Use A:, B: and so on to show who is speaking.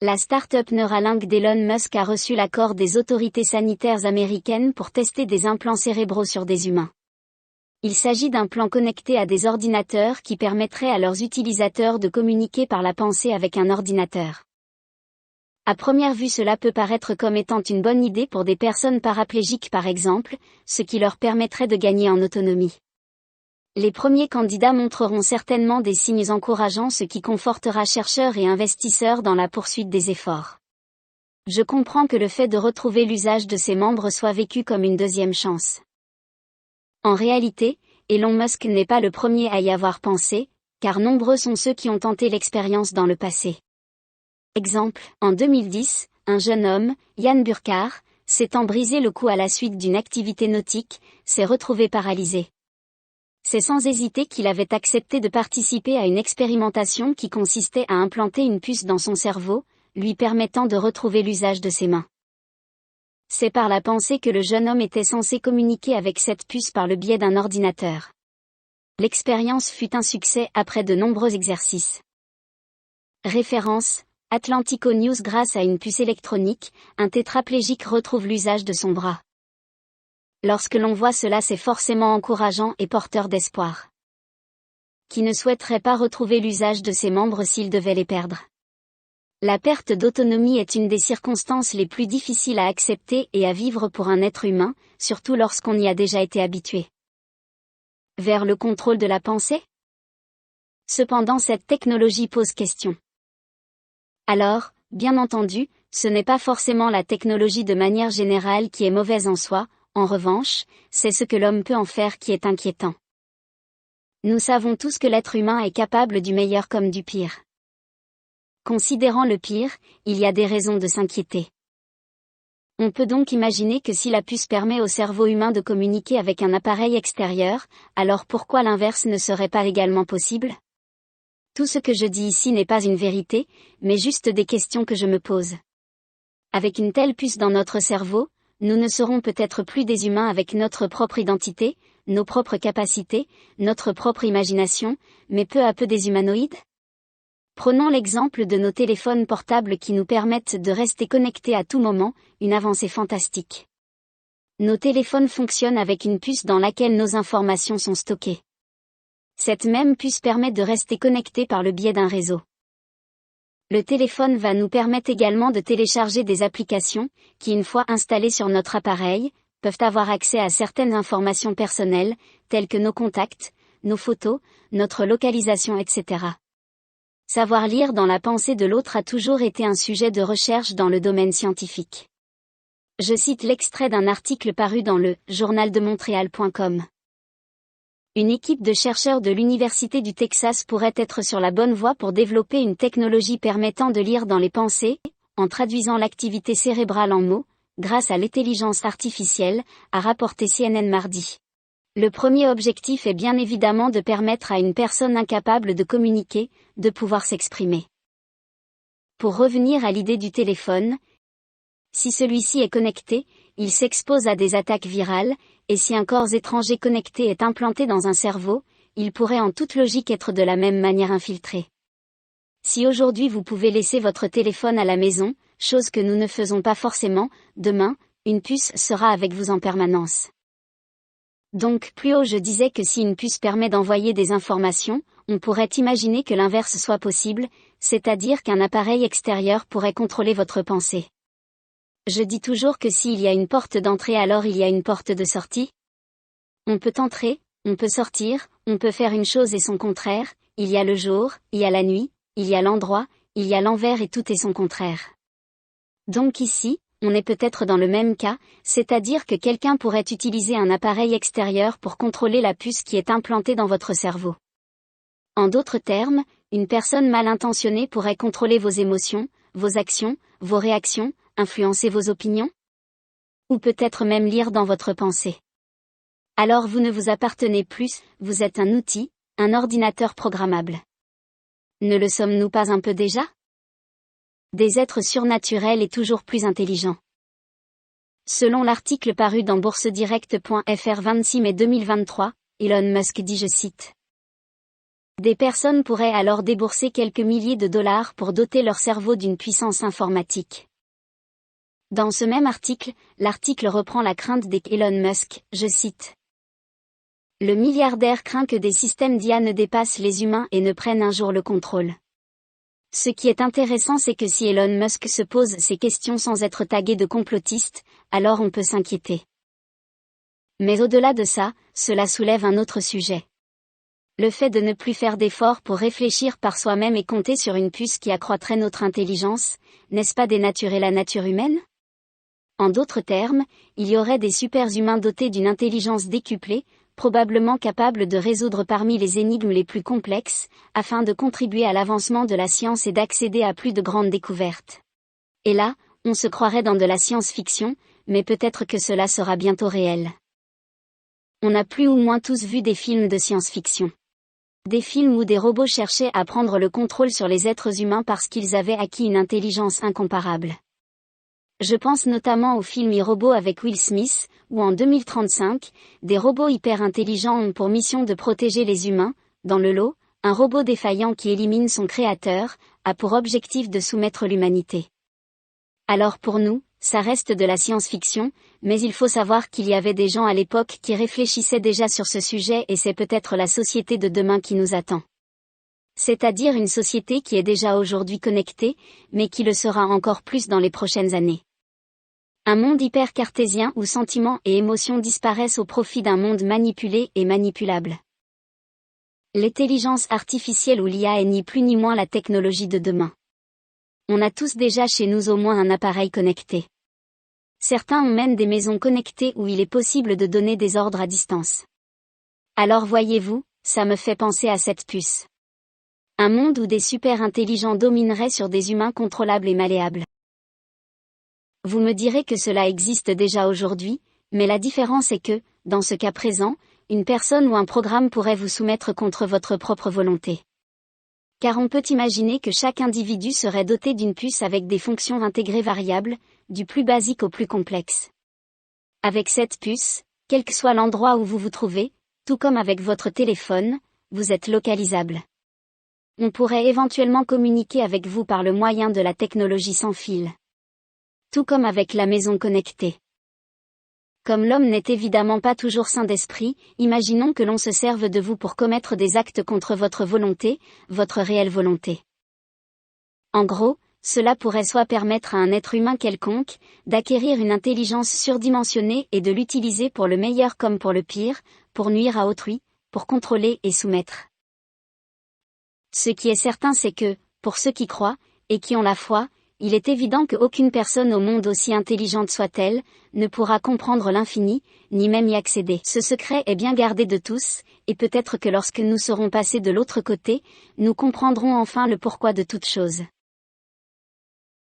A: La start-up Neuralink d'Elon Musk a reçu l'accord des autorités sanitaires américaines pour tester des implants cérébraux sur des humains. Il s'agit d'implants connectés à des ordinateurs qui permettraient à leurs utilisateurs de communiquer par la pensée avec un ordinateur. À première vue, cela peut paraître comme étant une bonne idée pour des personnes paraplégiques par exemple, ce qui leur permettrait de gagner en autonomie. Les premiers candidats montreront certainement des signes encourageants, ce qui confortera chercheurs et investisseurs dans la poursuite des efforts. Je comprends que le fait de retrouver l'usage de ses membres soit vécu comme une deuxième chance. En réalité, Elon Musk n'est pas le premier à y avoir pensé, car nombreux sont ceux qui ont tenté l'expérience dans le passé. Exemple, en 2010, un jeune homme, Jan Burkhardt, s'étant brisé le cou à la suite d'une activité nautique, s'est retrouvé paralysé. C'est sans hésiter qu'il avait accepté de participer à une expérimentation qui consistait à implanter une puce dans son cerveau, lui permettant de retrouver l'usage de ses mains. C'est par la pensée que le jeune homme était censé communiquer avec cette puce par le biais d'un ordinateur. L'expérience fut un succès après de nombreux exercices. Référence, Atlantico News. Grâce à une puce électronique, un tétraplégique retrouve l'usage de son bras. Lorsque l'on voit cela, c'est forcément encourageant et porteur d'espoir. Qui ne souhaiterait pas retrouver l'usage de ses membres s'il devait les perdre? La perte d'autonomie est une des circonstances les plus difficiles à accepter et à vivre pour un être humain, surtout lorsqu'on y a déjà été habitué. Vers le contrôle de la pensée? Cependant, cette technologie pose question. Alors, bien entendu, ce n'est pas forcément la technologie de manière générale qui est mauvaise en soi. En revanche, c'est ce que l'homme peut en faire qui est inquiétant. Nous savons tous que l'être humain est capable du meilleur comme du pire. Considérant le pire, il y a des raisons de s'inquiéter. On peut donc imaginer que si la puce permet au cerveau humain de communiquer avec un appareil extérieur, alors pourquoi l'inverse ne serait pas également possible? Tout ce que je dis ici n'est pas une vérité, mais juste des questions que je me pose. Avec une telle puce dans notre cerveau, nous ne serons peut-être plus des humains avec notre propre identité, nos propres capacités, notre propre imagination, mais peu à peu des humanoïdes? Prenons l'exemple de nos téléphones portables qui nous permettent de rester connectés à tout moment, une avancée fantastique. Nos téléphones fonctionnent avec une puce dans laquelle nos informations sont stockées. Cette même puce permet de rester connectés par le biais d'un réseau. Le téléphone va nous permettre également de télécharger des applications, qui une fois installées sur notre appareil, peuvent avoir accès à certaines informations personnelles, telles que nos contacts, nos photos, notre localisation, etc. Savoir lire dans la pensée de l'autre a toujours été un sujet de recherche dans le domaine scientifique. Je cite l'extrait d'un article paru dans le journaldemontréal.com. Une équipe de chercheurs de l'Université du Texas pourrait être sur la bonne voie pour développer une technologie permettant de lire dans les pensées, en traduisant l'activité cérébrale en mots, grâce à l'intelligence artificielle, a rapporté CNN mardi. Le premier objectif est bien évidemment de permettre à une personne incapable de communiquer, de pouvoir s'exprimer. Pour revenir à l'idée du téléphone, si celui-ci est connecté, il s'expose à des attaques virales, et si un corps étranger connecté est implanté dans un cerveau, il pourrait en toute logique être de la même manière infiltré. Si aujourd'hui vous pouvez laisser votre téléphone à la maison, chose que nous ne faisons pas forcément, demain, une puce sera avec vous en permanence. Donc plus haut je disais que si une puce permet d'envoyer des informations, on pourrait imaginer que l'inverse soit possible, c'est-à-dire qu'un appareil extérieur pourrait contrôler votre pensée. Je dis toujours que s'il y a une porte d'entrée alors il y a une porte de sortie. On peut entrer, on peut sortir, on peut faire une chose et son contraire, il y a le jour, il y a la nuit, il y a l'endroit, il y a l'envers et tout est son contraire. Donc ici, on est peut-être dans le même cas, c'est-à-dire que quelqu'un pourrait utiliser un appareil extérieur pour contrôler la puce qui est implantée dans votre cerveau. En d'autres termes, une personne mal intentionnée pourrait contrôler vos émotions, vos actions, vos réactions, influencer vos opinions? Ou peut-être même lire dans votre pensée. Alors vous ne vous appartenez plus, vous êtes un outil, un ordinateur programmable. Ne le sommes-nous pas un peu déjà? Des êtres surnaturels et toujours plus intelligents. Selon l'article paru dans boursedirect.fr 26 mai 2023, Elon Musk dit, je cite, Des personnes pourraient alors débourser quelques milliers de dollars pour doter leur cerveau d'une puissance informatique. Dans ce même article, l'article reprend la crainte d'Elon Musk, je cite. Le milliardaire craint que des systèmes d'IA ne dépassent les humains et ne prennent un jour le contrôle. Ce qui est intéressant, c'est que si Elon Musk se pose ces questions sans être tagué de complotiste, alors on peut s'inquiéter. Mais au-delà de ça, cela soulève un autre sujet. Le fait de ne plus faire d'efforts pour réfléchir par soi-même et compter sur une puce qui accroîtrait notre intelligence, n'est-ce pas dénaturer la nature humaine? En d'autres termes, il y aurait des super-humains dotés d'une intelligence décuplée, probablement capables de résoudre parmi les énigmes les plus complexes, afin de contribuer à l'avancement de la science et d'accéder à plus de grandes découvertes. Et là, on se croirait dans de la science-fiction, mais peut-être que cela sera bientôt réel. On a plus ou moins tous vu des films de science-fiction. Des films où des robots cherchaient à prendre le contrôle sur les êtres humains parce qu'ils avaient acquis une intelligence incomparable. Je pense notamment au film iRobot avec Will Smith, où en 2035, des robots hyper intelligents ont pour mission de protéger les humains. Dans le lot, un robot défaillant qui élimine son créateur, a pour objectif de soumettre l'humanité. Alors pour nous, ça reste de la science-fiction, mais il faut savoir qu'il y avait des gens à l'époque qui réfléchissaient déjà sur ce sujet et c'est peut-être la société de demain qui nous attend. C'est-à-dire une société qui est déjà aujourd'hui connectée, mais qui le sera encore plus dans les prochaines années. Un monde hyper-cartésien où sentiments et émotions disparaissent au profit d'un monde manipulé et manipulable. L'intelligence artificielle ou l'IA est ni plus ni moins la technologie de demain. On a tous déjà chez nous au moins un appareil connecté. Certains ont même des maisons connectées où il est possible de donner des ordres à distance. Alors voyez-vous, ça me fait penser à cette puce. Un monde où des super-intelligents domineraient sur des humains contrôlables et malléables. Vous me direz que cela existe déjà aujourd'hui, mais la différence est que, dans ce cas présent, une personne ou un programme pourrait vous soumettre contre votre propre volonté. Car on peut imaginer que chaque individu serait doté d'une puce avec des fonctions intégrées variables, du plus basique au plus complexe. Avec cette puce, quel que soit l'endroit où vous vous trouvez, tout comme avec votre téléphone, vous êtes localisable. On pourrait éventuellement communiquer avec vous par le moyen de la technologie sans fil. Tout comme avec la maison connectée. Comme l'homme n'est évidemment pas toujours sain d'esprit, imaginons que l'on se serve de vous pour commettre des actes contre votre volonté, votre réelle volonté. En gros, cela pourrait soit permettre à un être humain quelconque, d'acquérir une intelligence surdimensionnée et de l'utiliser pour le meilleur comme pour le pire, pour nuire à autrui, pour contrôler et soumettre. Ce qui est certain c'est que, pour ceux qui croient, et qui ont la foi, il est évident qu'aucune personne au monde aussi intelligente soit-elle, ne pourra comprendre l'infini, ni même y accéder. Ce secret est bien gardé de tous, et peut-être que lorsque nous serons passés de l'autre côté, nous comprendrons enfin le pourquoi de toute chose.